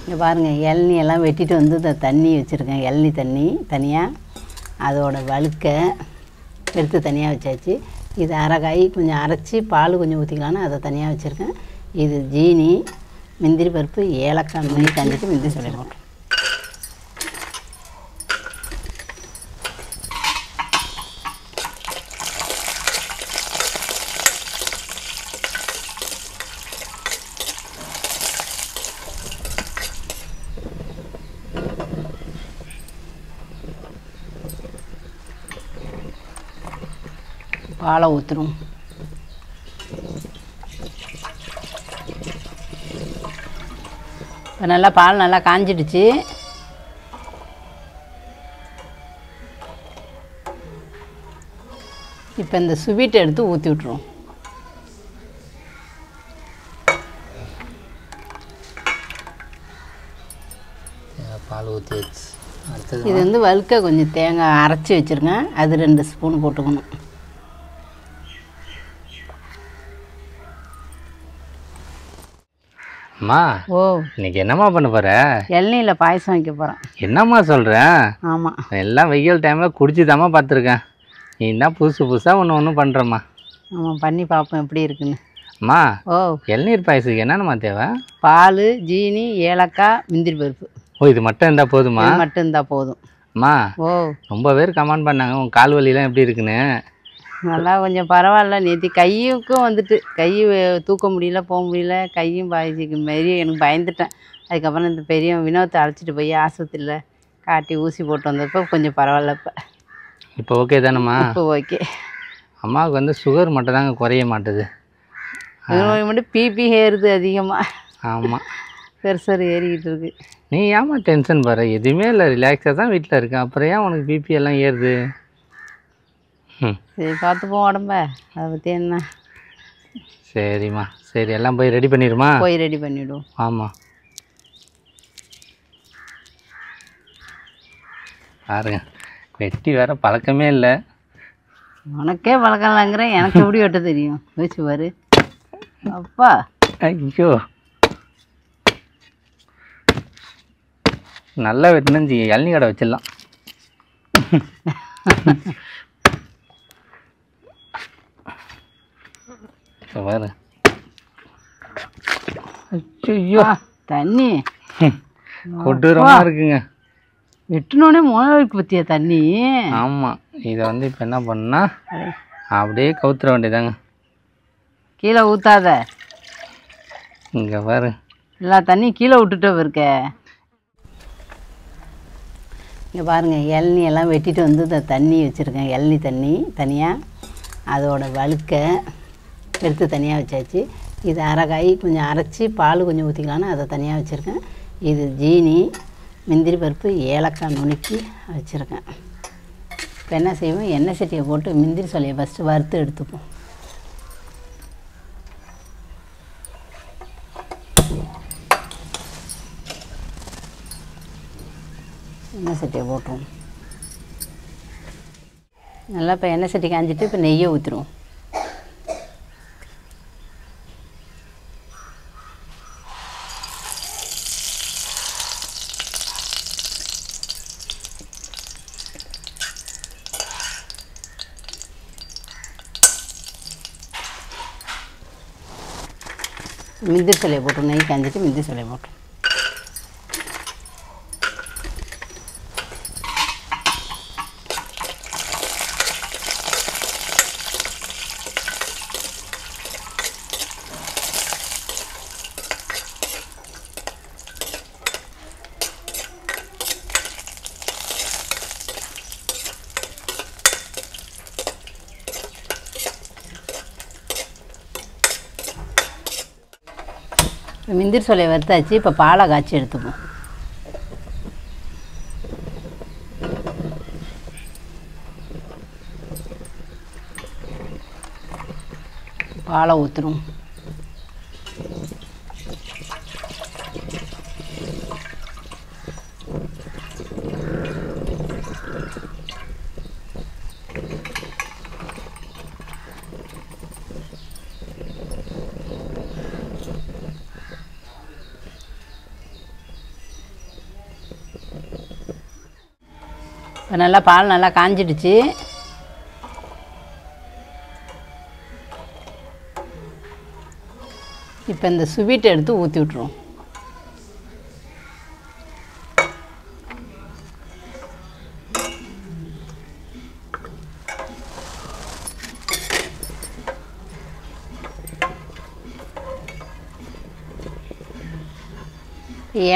இங்கே பாருங்கள், இளநீ எல்லாம் வெட்டிட்டு வந்து இந்த தண்ணி வச்சுருக்கேன். இளநீ தண்ணி தனியாக, அதோட வழுக்க எடுத்து தனியாக வச்சாச்சு. இது அரைக்காய் கொஞ்சம் அரைச்சி பால் கொஞ்சம் ஊற்றிக்கலான்னு அதை தனியாக வச்சுருக்கேன். இது ஜீனி, முந்திரி பருப்பு, ஏலக்காய் நெய் காஞ்சிட்டு முந்திரி சொல்லிடுவோம். பாலை ஊற்றுரும். இப்போ நல்லா பால் நல்லா காஞ்சிடுச்சு. இப்போ இந்த ஸ்வீட்டை எடுத்து ஊற்றி விட்ருவோம். பால் ஊற்றி வச்சு இது வந்து வழுக்க கொஞ்சம் தேங்காய் அரைச்சி வச்சுருக்கேன், அது 2 ஸ்பூன் போட்டுக்கணும். அம்மா, ஓ, இன்னைக்கு என்னம்மா பண்ண போகிற? இளநீல பாயசம் வைக்க போகிறேன். என்னம்மா சொல்கிறேன்? ஆமாம், எல்லாம் வெயில் டைமில் குடிச்சுதாம்மா பார்த்துருக்கேன். நீ என்ன புதுசாக ஒன்று பண்ணுறம்மா. ஆமாம், பண்ணி பார்ப்போம் எப்படி இருக்குன்னு. அம்மா, ஓ, இளநீர் பாயசத்துக்கு என்னென்னம்மா தேவை? பால், ஜீனி, ஏலக்காய், முந்திரி பருப்பு. ஓ, இது மட்டும் இருந்தால் போதுமா? இது மட்டும் இருந்தால் போதும். அம்மா, ஓ, ரொம்ப பேர் கமெண்ட் பண்ணாங்க உன் கால் வலிலாம் எப்படி இருக்குன்னு. நல்லா கொஞ்சம் பரவாயில்ல. நேற்று கையுக்கும் வந்துட்டு கை தூக்க முடியல, போக முடியல, கையும் பாய்ச்சிக்கு மாரி எனக்கு பயந்துட்டேன். அதுக்கப்புறம் இந்த பெரிய வினோத்தை அழைச்சிட்டு போய் ஆஸ்பத்திரியில் காட்டி ஊசி போட்டு வந்தப்போ கொஞ்சம் பரவாயில்ல. இப்போ ஓகே தானேம்மா? இப்போ ஓகே. அம்மாவுக்கு வந்து சுகர் மட்டும் தாங்க குறைய மாட்டுது. மட்டும் பிபி ஏறுது அதிகமாக. ஆமாம், பெருசர் ஏறிக்கிட்டு இருக்கு. நீ ஏம்மா டென்ஷன் பாரு? எதுவுமே இல்லை, ரிலாக்ஸாக தான் வீட்டில் இருக்கேன். அப்புறம் ஏன் உனக்கு பிபி எல்லாம் ஏறுது? சரி, பார்த்துப்போம் உடம்ப, அதை பற்றி என்ன. சரிம்மா, சரி, எல்லாம் போய் ரெடி பண்ணிடுமா? போய் ரெடி பண்ணிவிடுவோம். ஆமாம், பாருங்க, வெட்டி வேற பழக்கமே இல்லை. உனக்கே பழக்கம் இல்லைங்கிறேன், எனக்கு எப்படி வெட்ட தெரியும்? வச்சு பாரு. அப்பா, ஐயோ, நல்லா வெட்டினு இளநீ கடை வச்சிடலாம். பாரு, ஐயோ தண்ணி கொடூரமா இருக்குங்க. வெட்டினோடனே மோனோக்கு பற்றியா தண்ணி? ஆமாம், இதை வந்து இப்போ என்ன பண்ணா அப்படியே கவுத்துற வேண்டியதாங்க. கீழே ஊற்றாத. இங்கே பாரு, எல்லா தண்ணியும் கீழே விட்டுட்டு இருக்க. இங்கே பாருங்கள், இளநீ எல்லாம் வெட்டிட்டு வந்து இந்த தண்ணி வச்சுருக்கேன். இளநீ தண்ணி தனியாக, அதோட வழுக்க எடுத்து தனியாக வச்சாச்சு. இது அரைக்காய் கொஞ்சம் அரைச்சி பால் கொஞ்சம் ஊற்றிக்கலான்னு அதை தனியாக வச்சுருக்கேன். இது ஜீனி, முந்திரி பருப்பு, ஏலக்காய் நுணுக்கி வச்சுருக்கேன். இப்போ என்ன செய்வோம், எண்ணெய் சட்டியை போட்டு முந்திரி சொல்லியை ஃபஸ்ட்டு வறுத்து எடுத்துப்போம். எண்ணெய் சட்டியை போட்டுருவோம். நல்லா இப்போ எண்ணெய் சட்டி காஞ்சிட்டு இப்போ நெய்யை ஊற்றிடுவோம். முந்திரி சொல்லியை போட்டோம். நெய் காஞ்சிட்டு முந்திரி சொல்லியை போட்டோம். முந்திரி சொல்லியை வறுத்தாச்சு. இப்போ பாலை காய்ச்சி எடுத்துப்போம். பாலை ஊற்றுரும். இப்போ நல்லா பால் நல்லா காஞ்சிடுச்சு. இப்போ இந்த ஸ்வீட்டை எடுத்து ஊற்றி விட்ருவோம்.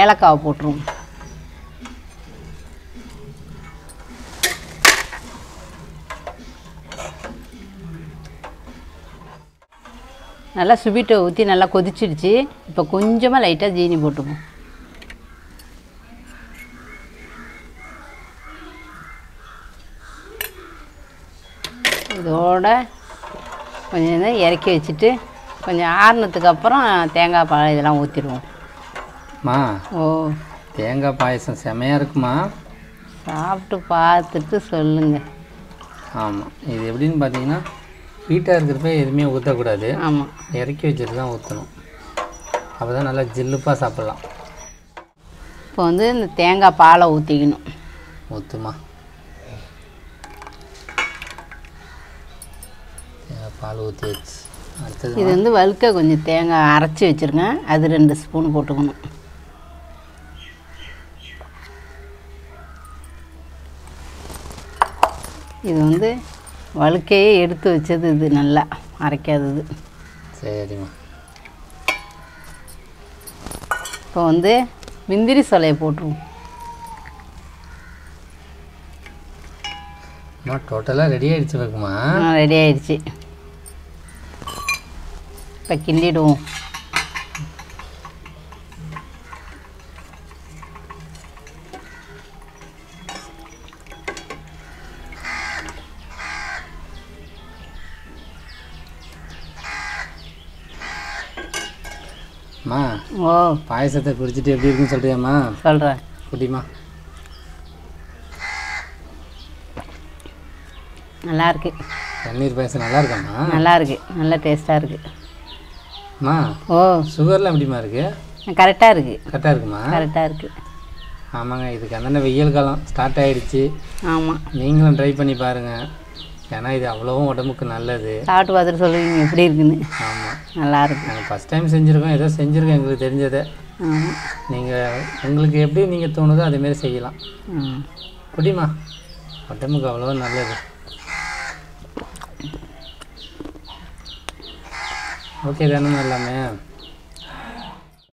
ஏலக்காவை போட்டுருவோம். நல்லா ஸ்வீட்டை ஊற்றி நல்லா கொதிச்சிடுச்சு. இப்போ கொஞ்சமாக லைட்டாக ஜீனி போட்டுப்போம். இதோட கொஞ்சம் நேரம் இறக்கி வச்சுட்டு கொஞ்சம் ஆறுனதுக்கு அப்புறம் தேங்காய் பால் இதெல்லாம் ஊற்றிடுவோம். மா ஓ, தேங்காய் பாயசம் செமையாக இருக்குமா? சாப்பிட்டு பார்த்துட்டு சொல்லுங்கள். ஆமாம், இது எப்படின்னு பார்த்தீங்கன்னா ஹீட்டாக இருக்கிறப்ப எதுவுமே ஊற்றக்கூடாது. ஆமாம், இறக்கி வச்சுட்டு தான் ஊற்றணும். அப்போ தான் நல்லா ஜில்லுப்பாக சாப்பிட்லாம். இப்போ வந்து இந்த தேங்காய் பாலை ஊற்றிக்கணும். ஊற்றுமா, தேங்காய் பால் ஊற்றி வச்சு அடுத்தது இது வந்து வழுக்க கொஞ்சம் தேங்காய் அரைச்சி வச்சுருங்க, அது 2 ஸ்பூன் போட்டுக்கணும். இது வந்து வழுக்கையே எடுத்து வச்சது, இது நல்லா அரைக்காதது. சரிம்மா. இப்போ வந்து முந்திரி சொலையை போட்டுருவோம். அம்மா டோட்டலாக ரெடி ஆகிடுச்சு வைக்குமா? ரெடி ஆயிடுச்சு. இப்போ கிண்டிடுவோம். அம்மா ஓ, பாயசத்தை குடிச்சிட்டு எப்படி இருக்குன்னு சொல்கிறியாம்மா? சொல்கிறேன். குடிமா. நல்லா இருக்கு. பன்னீர் பாயசம் நல்லா இருக்காம்மா? நல்லா இருக்கு, நல்லா டேஸ்ட்டாக இருக்குது. அம்மா ஓ, சுகர்லாம் எப்படிம்மா இருக்குது? கரெக்டாக இருக்குது. கரெக்டாக இருக்குமா? கரெக்டாக இருக்குது. ஆமாங்க, இதுக்கு அந்தாண்ட வெயில் காலம் ஸ்டார்ட் ஆகிடுச்சு. ஆமாம், நீங்களும் ட்ரை பண்ணி பாருங்கள். ஏன்னா இது அவ்வளோவும் உடம்புக்கு நல்லது. சாப்பிட்டு பார்த்துட்டு சொல்லுவீங்க எப்படி இருக்குன்னு. ஆமாம், நல்லா இருக்கு. நாங்கள் ஃபஸ்ட் டைம் செஞ்சுருக்கோம், ஏதோ செஞ்சுருக்கோம் எங்களுக்கு தெரிஞ்சதை. ஆமாம். நீங்கள் உங்களுக்கு எப்படி நீங்கள் தோணுதோ அதேமாரி செய்யலாம். குடிமா, உடம்புக்கு அவ்வளோவா நல்லது. ஓகே தானே எல்லாமே?